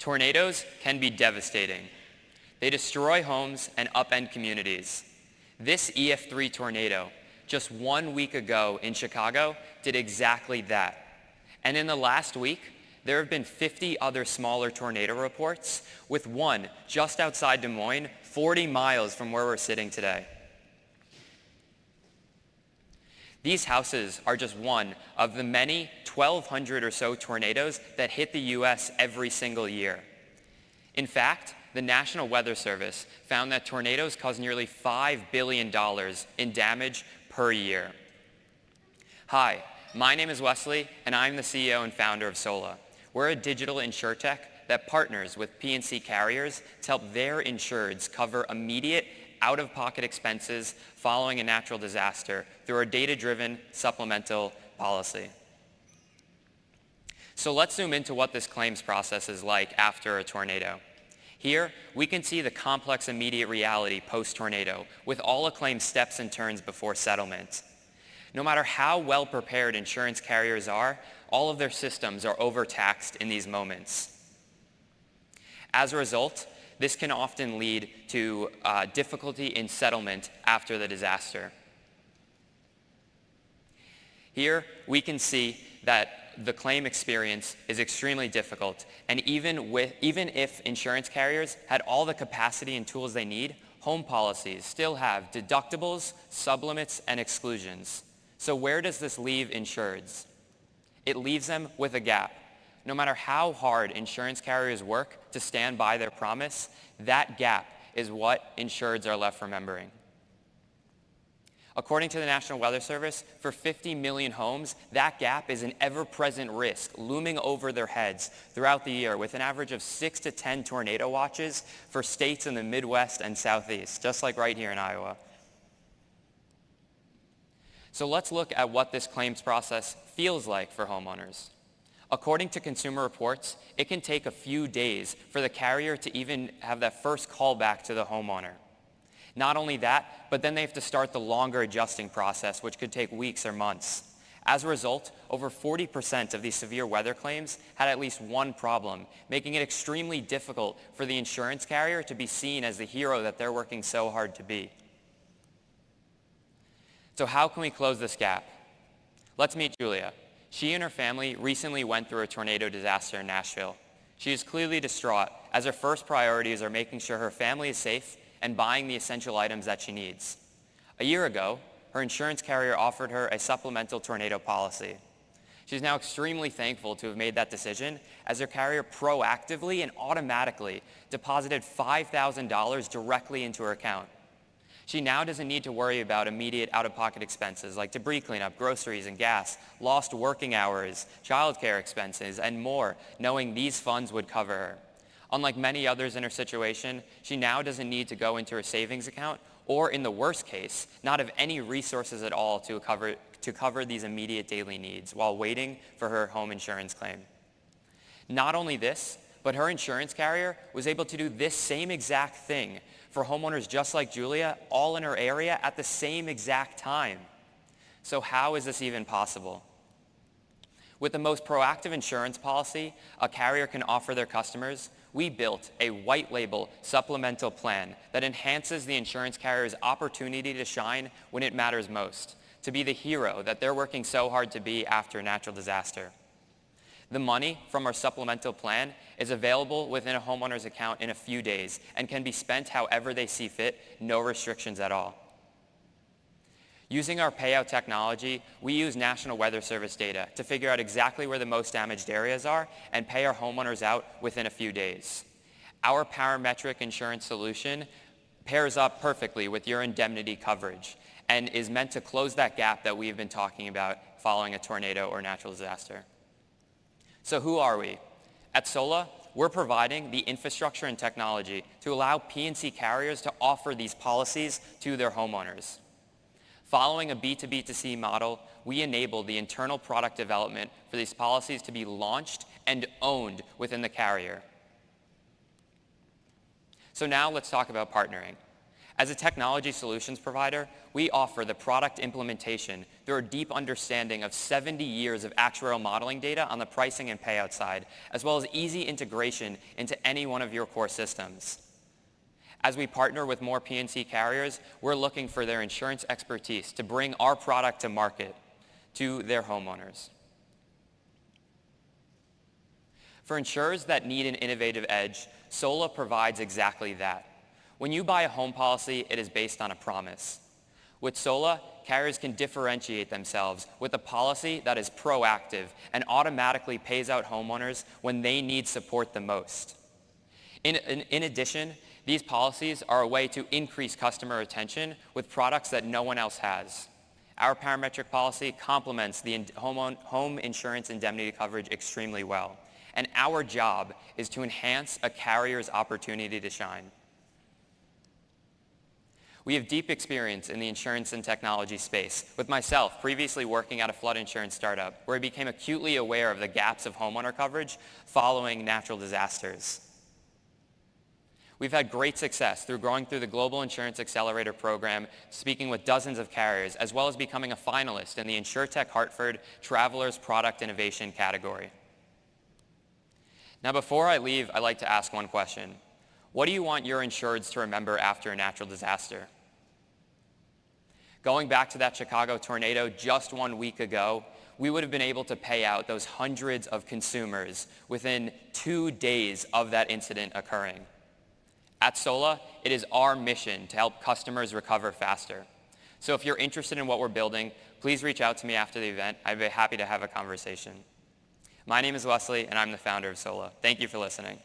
Tornadoes can be devastating. They destroy homes and upend communities. This EF3 tornado, just 1 week ago in Chicago, did exactly that. And in the last week, there have been 50 other smaller tornado reports, with one just outside Des Moines, 40 miles from where we're sitting today. These houses are just one of the many 1,200 or so tornadoes that hit the U.S. every single year. In fact, the National Weather Service found that tornadoes cause nearly $5 billion in damage per year. Hi, my name is Wesley, and I'm the CEO and founder of Sola. We're a digital insurtech that partners with P&C carriers to help their insureds cover immediate out-of-pocket expenses following a natural disaster through our data-driven supplemental policy. So let's zoom into what this claims process is like after a tornado. Here, we can see the complex immediate reality post-tornado with all a claim's steps and turns before settlement. No matter how well prepared insurance carriers are, all of their systems are overtaxed in these moments. As a result, this can often lead to difficulty in settlement after the disaster. Here, we can see that the claim experience is extremely difficult, and even if insurance carriers had all the capacity and tools they need, home policies still have deductibles, sublimits, and exclusions. So where does this leave insureds? It leaves them with a gap. No matter how hard insurance carriers work to stand by their promise, that gap is what insureds are left remembering. According to the National Weather Service, for 50 million homes, that gap is an ever-present risk looming over their heads throughout the year, with an average of 6 to 10 tornado watches for states in the Midwest and Southeast, just like right here in Iowa. So let's look at what this claims process feels like for homeowners. According to Consumer Reports, it can take a few days for the carrier to even have that first call back to the homeowner. Not only that, but then they have to start the longer adjusting process, which could take weeks or months. As a result, over 40% of these severe weather claims had at least one problem, making it extremely difficult for the insurance carrier to be seen as the hero that they're working so hard to be. So how can we close this gap? Let's meet Julia. She and her family recently went through a tornado disaster in Nashville. She is clearly distraught, as her first priorities are making sure her family is safe and buying the essential items that she needs. A year ago, her insurance carrier offered her a supplemental tornado policy. She's now extremely thankful to have made that decision, as her carrier proactively and automatically deposited $5,000 directly into her account. She now doesn't need to worry about immediate out-of-pocket expenses like debris cleanup, groceries and gas, lost working hours, childcare expenses, and more, knowing these funds would cover her. Unlike many others in her situation, she now doesn't need to go into her savings account, or in the worst case, not have any resources at all to cover these immediate daily needs while waiting for her home insurance claim. Not only this, but her insurance carrier was able to do this same exact thing for homeowners just like Julia, all in her area at the same exact time. So how is this even possible? With the most proactive insurance policy a carrier can offer their customers, we built a white label supplemental plan that enhances the insurance carrier's opportunity to shine when it matters most, to be the hero that they're working so hard to be after a natural disaster. The money from our supplemental plan is available within a homeowner's account in a few days and can be spent however they see fit, no restrictions at all. Using our payout technology, we use National Weather Service data to figure out exactly where the most damaged areas are and pay our homeowners out within a few days. Our parametric insurance solution pairs up perfectly with your indemnity coverage and is meant to close that gap that we've been talking about following a tornado or natural disaster. So who are we? At Sola, we're providing the infrastructure and technology to allow P&C carriers to offer these policies to their homeowners. Following a B2B2C model, we enable the internal product development for these policies to be launched and owned within the carrier. So now let's talk about partnering. As a technology solutions provider, we offer the product implementation through a deep understanding of 70 years of actuarial modeling data on the pricing and payout side, as well as easy integration into any one of your core systems. As we partner with more P&C carriers, we're looking for their insurance expertise to bring our product to market to their homeowners. For insurers that need an innovative edge, Sola provides exactly that. When you buy a home policy, it is based on a promise. With Sola, carriers can differentiate themselves with a policy that is proactive and automatically pays out homeowners when they need support the most. In addition, these policies are a way to increase customer retention with products that no one else has. Our parametric policy complements the home insurance indemnity coverage extremely well, and our job is to enhance a carrier's opportunity to shine. We have deep experience in the insurance and technology space, with myself previously working at a flood insurance startup where I became acutely aware of the gaps of homeowner coverage following natural disasters. We've had great success through growing through the Global Insurance Accelerator program, speaking with dozens of carriers, as well as becoming a finalist in the InsurTech Hartford Travelers Product Innovation category. Now, before I leave, I'd like to ask one question. What do you want your insureds to remember after a natural disaster? Going back to that Chicago tornado just 1 week ago, we would have been able to pay out those hundreds of consumers within 2 days of that incident occurring. At Sola, it is our mission to help customers recover faster. So if you're interested in what we're building, please reach out to me after the event. I'd be happy to have a conversation. My name is Wesley, and I'm the founder of Sola. Thank you for listening.